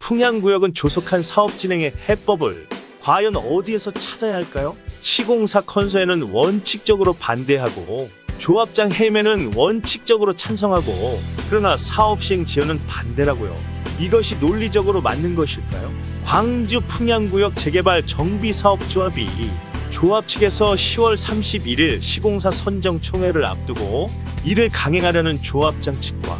풍향구역은 조속한 사업 진행의 해법을 과연 어디에서 찾아야 할까요? 시공사 컨소에는 원칙적으로 반대하고 조합장 해임에는 원칙적으로 찬성하고, 그러나 사업 시행 지연은 반대라고요. 이것이 논리적으로 맞는 것일까요? 광주 풍향구역 재개발 정비사업조합이 조합 측에서 10월 31일 시공사 선정 총회를 앞두고 이를 강행하려는 조합장 측과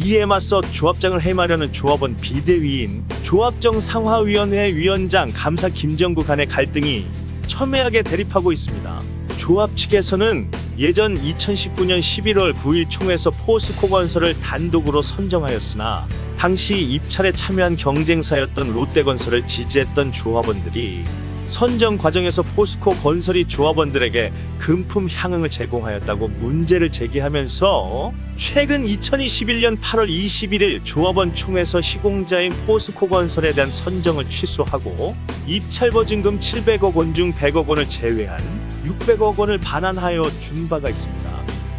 이에 맞서 조합장을 해임하려는 조합원 비대위인 조합정 상화위원회 위원장 감사 김정구 간의 갈등이 첨예하게 대립하고 있습니다. 조합 측에서는 예전 2019년 11월 9일 총회에서 포스코 건설을 단독으로 선정하였으나 당시 입찰에 참여한 경쟁사였던 롯데건설을 지지했던 조합원들이 선정 과정에서 포스코 건설이 조합원들에게 금품 향응을 제공하였다고 문제를 제기하면서 최근 2021년 8월 21일 조합원 총회에서 시공자인 포스코 건설에 대한 선정을 취소하고 입찰 보증금 700억 원 중 100억 원을 제외한 600억 원을 반환하여 준 바가 있습니다.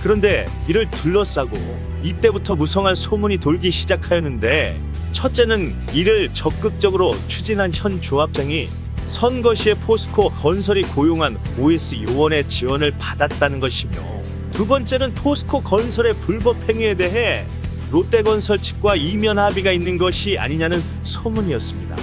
그런데 이를 둘러싸고 이때부터 무성한 소문이 돌기 시작하였는데, 첫째는 이를 적극적으로 추진한 현 조합장이 선거 시에 포스코 건설이 고용한 OS 요원의 지원을 받았다는 것이며, 두 번째는 포스코 건설의 불법 행위에 대해 롯데건설 측과 이면 합의가 있는 것이 아니냐는 소문이었습니다.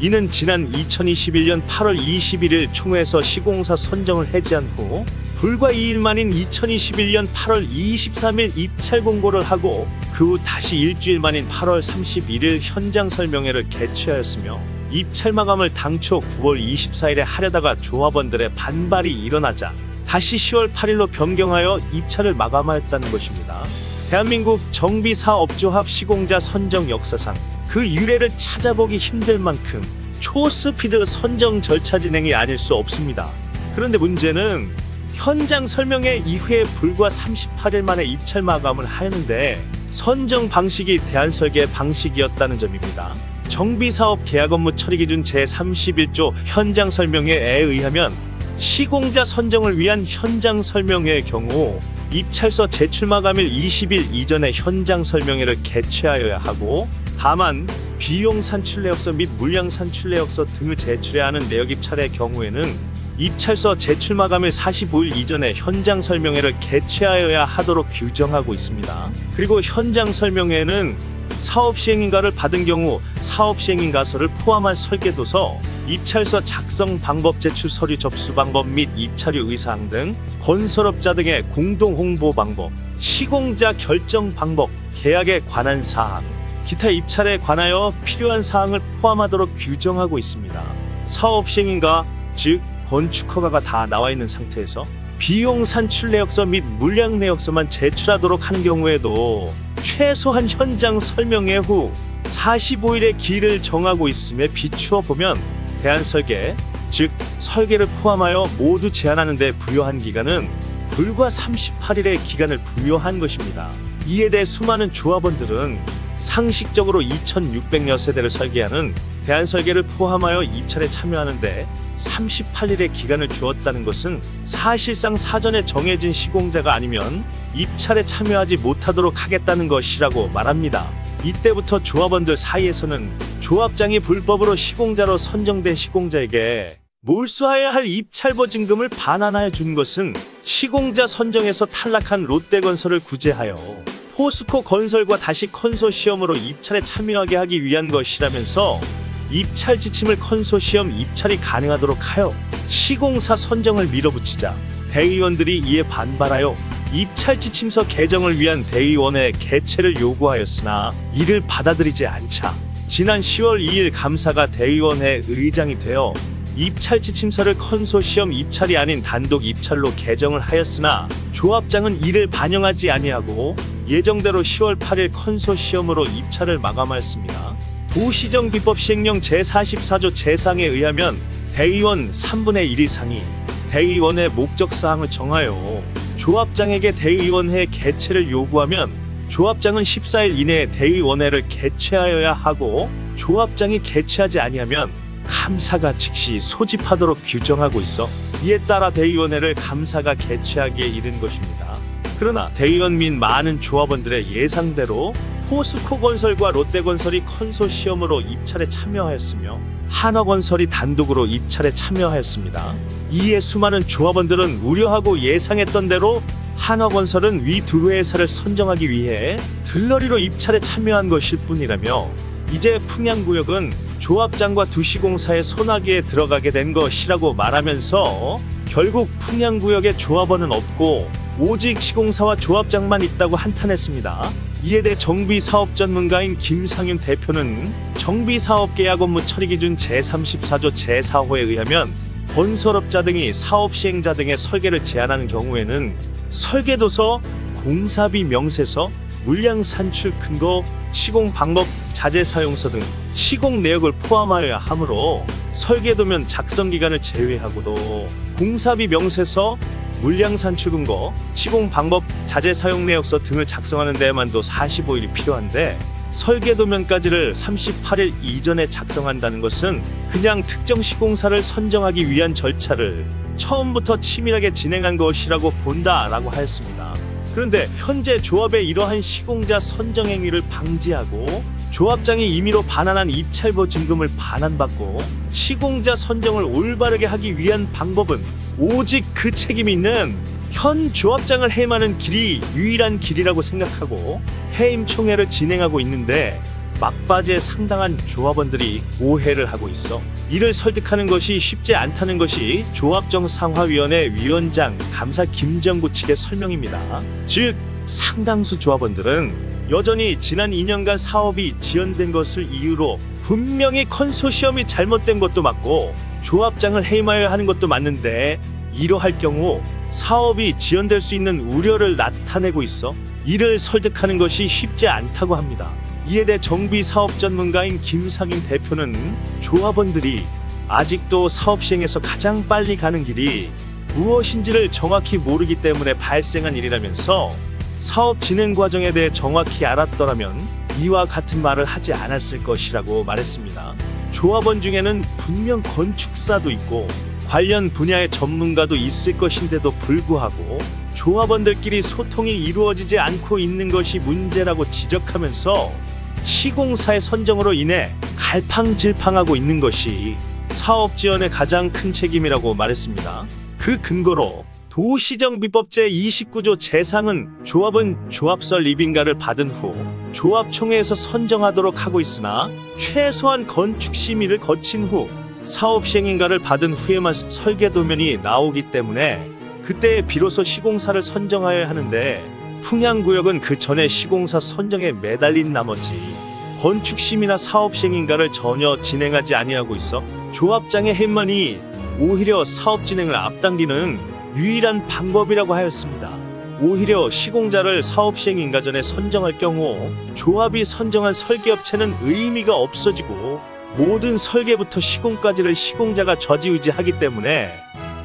이는 지난 2021년 8월 21일 총회에서 시공사 선정을 해지한 후 불과 2일 만인 2021년 8월 23일 입찰 공고를 하고 그 후 다시 일주일 만인 8월 31일 현장 설명회를 개최하였으며, 입찰 마감을 당초 9월 24일에 하려다가 조합원들의 반발이 일어나자 다시 10월 8일로 변경하여 입찰을 마감하였다는 것입니다. 대한민국 정비사업조합 시공자 선정 역사상 그 유래를 찾아보기 힘들 만큼 초스피드 선정 절차 진행이 아닐 수 없습니다. 그런데 문제는 현장 설명회 이후에 불과 38일 만에 입찰 마감을 하였는데 선정 방식이 대한설계 방식이었다는 점입니다. 정비사업 계약 업무 처리 기준 제31조 현장 설명회에 의하면 시공자 선정을 위한 현장 설명회의 경우 입찰서 제출 마감일 20일 이전에 현장 설명회를 개최하여야 하고, 다만 비용 산출 내역서 및 물량 산출 내역서 등을 제출해야 하는 내역 입찰의 경우에는 입찰서 제출 마감일 45일 이전에 현장 설명회를 개최하여야 하도록 규정하고 있습니다. 그리고 현장 설명회는 사업 시행인가를 받은 경우 사업 시행인가서를 포함한 설계도서, 입찰서 작성 방법, 제출 서류 접수 방법 및 입찰유 의사항 등 건설업자 등의 공동 홍보 방법, 시공자 결정 방법, 계약에 관한 사항, 기타 입찰에 관하여 필요한 사항을 포함하도록 규정하고 있습니다. 사업 시행인가, 즉 건축허가가 다 나와 있는 상태에서 비용 산출 내역서 및 물량 내역서만 제출하도록 하는 경우에도 최소한 현장 설명회 후 45일의 기일을 정하고 있음에 비추어 보면 대한설계, 즉 설계를 포함하여 모두 제한하는 데 부여한 기간은 불과 38일의 기간을 부여한 것입니다. 이에 대해 수많은 조합원들은 상식적으로 2600여 세대를 설계하는 대한설계를 포함하여 입찰에 참여하는데 38일의 기간을 주었다는 것은 사실상 사전에 정해진 시공자가 아니면 입찰에 참여하지 못하도록 하겠다는 것이라고 말합니다. 이때부터 조합원들 사이에서는 조합장이 불법으로 시공자로 선정된 시공자에게 몰수하여야 할 입찰 보증금을 반환하여 준 것은 시공자 선정에서 탈락한 롯데건설을 구제하여 포스코 건설과 다시 컨소시엄으로 입찰에 참여하게 하기 위한 것이라면서 입찰 지침을 컨소시엄 입찰이 가능하도록 하여 시공사 선정을 밀어붙이자 대의원들이 이에 반발하여 입찰 지침서 개정을 위한 대의원회 개최를 요구하였으나 이를 받아들이지 않자 지난 10월 2일 감사가 대의원회 의장이 되어 입찰 지침서를 컨소시엄 입찰이 아닌 단독 입찰로 개정을 하였으나 조합장은 이를 반영하지 아니하고 예정대로 10월 8일 컨소시엄으로 입찰을 마감하였습니다. 도시정비법 시행령 제44조 제3에 의하면 대의원 3분의 1 이상이 대의원의 목적사항을 정하여 조합장에게 대의원회 개최를 요구하면 조합장은 14일 이내에 대의원회를 개최하여야 하고, 조합장이 개최하지 아니하면 감사가 즉시 소집하도록 규정하고 있어 이에 따라 대의원회를 감사가 개최하기에 이른 것입니다. 그러나 대의원 및 많은 조합원들의 예상대로 포스코건설과 롯데건설이 컨소시엄으로 입찰에 참여하였으며 한화건설이 단독으로 입찰에 참여하였습니다. 이에 수많은 조합원들은 우려하고 예상했던 대로 한화건설은 위 두 회사를 선정하기 위해 들러리로 입찰에 참여한 것일 뿐이라며 이제 풍양구역은 조합장과 두 시공사의 손아귀에 들어가게 된 것이라고 말하면서 결국 풍양구역에 조합원은 없고 오직 시공사와 조합장만 있다고 한탄했습니다. 이에 대해 정비사업 전문가인 김상윤 대표는 정비사업계약 업무 처리기준 제34조 제4호에 의하면 건설업자 등이 사업 시행자 등의 설계를 제안하는 경우에는 설계도서, 공사비 명세서, 물량 산출 근거, 시공 방법, 자재 사용서 등 시공 내역을 포함하여야 하므로 설계도면 작성 기간을 제외하고도 공사비 명세서, 물량 산출 근거, 시공 방법, 자재 사용 내역서 등을 작성하는 데에만도 45일이 필요한데 설계도면까지를 38일 이전에 작성한다는 것은 그냥 특정 시공사를 선정하기 위한 절차를 처음부터 치밀하게 진행한 것이라고 본다라고 하였습니다. 그런데 현재 조합의 이러한 시공자 선정 행위를 방지하고 조합장이 임의로 반환한 입찰 보증금을 반환받고 시공자 선정을 올바르게 하기 위한 방법은 오직 그 책임이 있는 현 조합장을 해임하는 길이 유일한 길이라고 생각하고 해임 총회를 진행하고 있는데 막바지에 상당한 조합원들이 오해를 하고 있어 이를 설득하는 것이 쉽지 않다는 것이 조합정상화위원회 위원장 감사 김정구 측의 설명입니다. 즉 상당수 조합원들은 여전히 지난 2년간 사업이 지연된 것을 이유로 분명히 컨소시엄이 잘못된 것도 맞고 조합장을 해임하여야 하는 것도 맞는데 이러할 경우 사업이 지연될 수 있는 우려를 나타내고 있어 이를 설득하는 것이 쉽지 않다고 합니다. 이에 대해 정비사업 전문가인 김상인 대표는 조합원들이 아직도 사업 시행에서 가장 빨리 가는 길이 무엇인지를 정확히 모르기 때문에 발생한 일이라면서 사업 진행 과정에 대해 정확히 알았더라면 이와 같은 말을 하지 않았을 것이라고 말했습니다. 조합원 중에는 분명 건축사도 있고 관련 분야의 전문가도 있을 것인데도 불구하고 조합원들끼리 소통이 이루어지지 않고 있는 것이 문제라고 지적하면서 시공사의 선정으로 인해 갈팡질팡하고 있는 것이 사업 지연의 가장 큰 책임이라고 말했습니다. 그 근거로 도시정비법 제29조 제3은 조합은 조합설 리빙가를 받은 후 조합총회에서 선정하도록 하고 있으나 최소한 건축심의를 거친 후 사업 시행인가를 받은 후에만 설계도면이 나오기 때문에 그때 비로소 시공사를 선정하여야 하는데 풍양구역은 그 전에 시공사 선정에 매달린 나머지 건축심의나 사업 시행인가를 전혀 진행하지 아니하고 있어 조합장의 해임만이 오히려 사업 진행을 앞당기는 유일한 방법이라고 하였습니다. 오히려 시공자를 사업 시행인가 전에 선정할 경우 조합이 선정한 설계업체는 의미가 없어지고 모든 설계부터 시공까지를 시공자가 좌지우지하기 때문에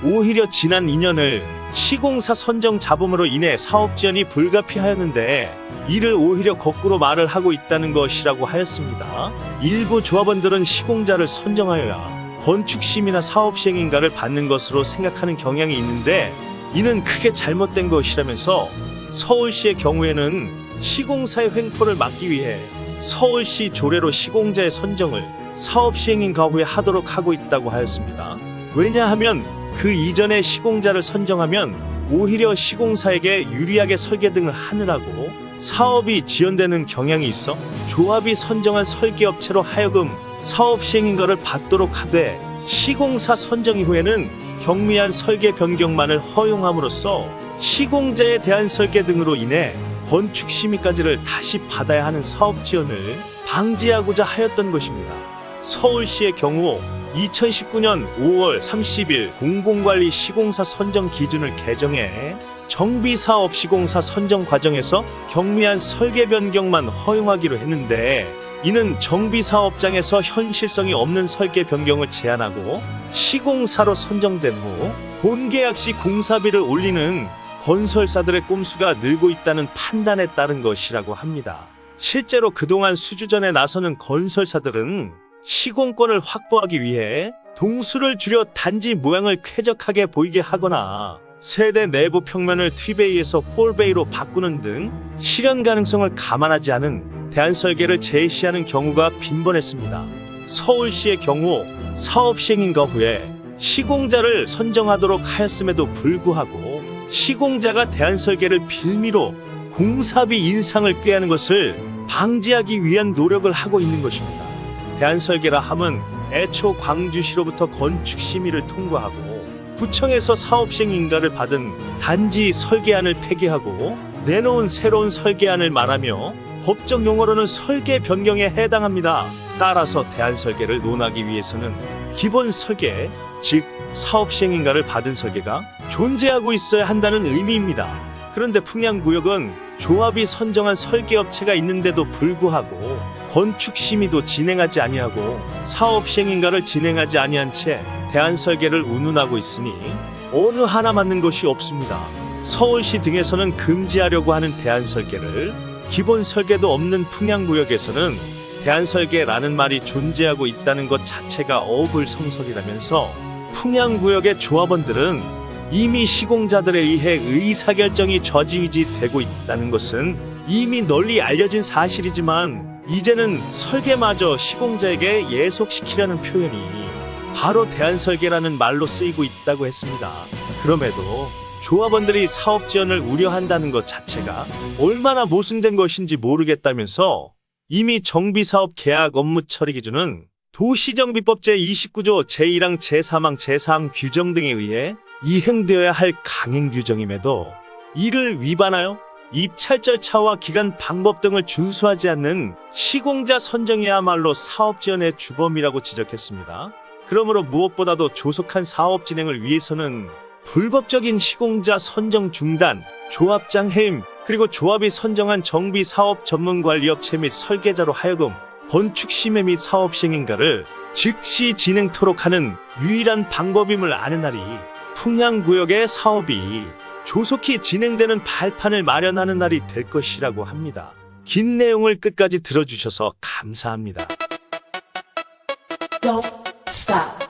오히려 지난 2년을 시공사 선정 잡음으로 인해 사업 지연이 불가피하였는데 이를 오히려 거꾸로 말을 하고 있다는 것이라고 하였습니다. 일부 조합원들은 시공자를 선정하여야 건축심의나 사업시행인가를 받는 것으로 생각하는 경향이 있는데 이는 크게 잘못된 것이라면서 서울시의 경우에는 시공사의 횡포를 막기 위해 서울시 조례로 시공자의 선정을 사업시행인가 후에 하도록 하고 있다고 하였습니다. 왜냐하면 그 이전에 시공자를 선정하면 오히려 시공사에게 유리하게 설계 등을 하느라고 사업이 지연되는 경향이 있어 조합이 선정한 설계업체로 하여금 사업 시행인가를 받도록 하되 시공사 선정 이후에는 경미한 설계 변경만을 허용함으로써 시공자에 대한 설계 등으로 인해 건축심의까지를 다시 받아야 하는 사업 지연을 방지하고자 하였던 것입니다. 서울시의 경우 2019년 5월 30일 공공관리 시공사 선정 기준을 개정해 정비사업 시공사 선정 과정에서 경미한 설계 변경만 허용하기로 했는데 이는 정비사업장에서 현실성이 없는 설계 변경을 제한하고 시공사로 선정된 후 본계약 시 공사비를 올리는 건설사들의 꼼수가 늘고 있다는 판단에 따른 것이라고 합니다. 실제로 그동안 수주전에 나서는 건설사들은 시공권을 확보하기 위해 동수를 줄여 단지 모양을 쾌적하게 보이게 하거나 세대 내부 평면을 T베이에서 4베이로 바꾸는 등 실현 가능성을 감안하지 않은 대안 설계를 제시하는 경우가 빈번했습니다. 서울시의 경우 사업 시행인가 후에 시공자를 선정하도록 하였음에도 불구하고 시공자가 대안 설계를 빌미로 공사비 인상을 꾀하는 것을 방지하기 위한 노력을 하고 있는 것입니다. 대안 설계라 함은 애초 광주시로부터 건축 심의를 통과하고 구청에서 사업 시행 인가를 받은 단지 설계안을 폐기하고 내놓은 새로운 설계안을 말하며 법적 용어로는 설계 변경에 해당합니다. 따라서 대안 설계를 논하기 위해서는 기본 설계, 즉 사업 시행 인가를 받은 설계가 존재하고 있어야 한다는 의미입니다. 그런데 풍양구역은 조합이 선정한 설계업체가 있는데도 불구하고 건축 심의도 진행하지 아니하고 사업 시행 인가를 진행하지 아니한 채 대안 설계를 운운하고 있으니 어느 하나 맞는 것이 없습니다. 서울시 등에서는 금지하려고 하는 대안 설계를, 기본 설계도 없는 풍양구역에서는 대안 설계라는 말이 존재하고 있다는 것 자체가 어불성설이라면서 풍양구역의 조합원들은 이미 시공자들에 의해 의사결정이 좌지우지되고 있다는 것은 이미 널리 알려진 사실이지만 이제는 설계마저 시공자에게 예속시키려는 표현이 바로 대안 설계라는 말로 쓰이고 있다고 했습니다. 그럼에도 조합원들이 사업 지연을 우려한다는 것 자체가 얼마나 모순된 것인지 모르겠다면서 이미 정비사업 계약 업무 처리 기준은 도시정비법 제29조 제1항 제3항 제4항 규정 등에 의해 이행되어야 할 강행 규정임에도 이를 위반하여 입찰 절차와 기간 방법 등을 준수하지 않는 시공자 선정이야말로 사업 지연의 주범이라고 지적했습니다. 그러므로 무엇보다도 조속한 사업 진행을 위해서는 불법적인 시공자 선정 중단, 조합장 해임, 그리고 조합이 선정한 정비사업 전문관리업체 및 설계자로 하여금 건축심의 및 사업 시행인가를 즉시 진행토록 하는 유일한 방법임을 아는 날이 풍양구역의 사업이 조속히 진행되는 발판을 마련하는 날이 될 것이라고 합니다. 긴 내용을 끝까지 들어주셔서 감사합니다. Don't stop.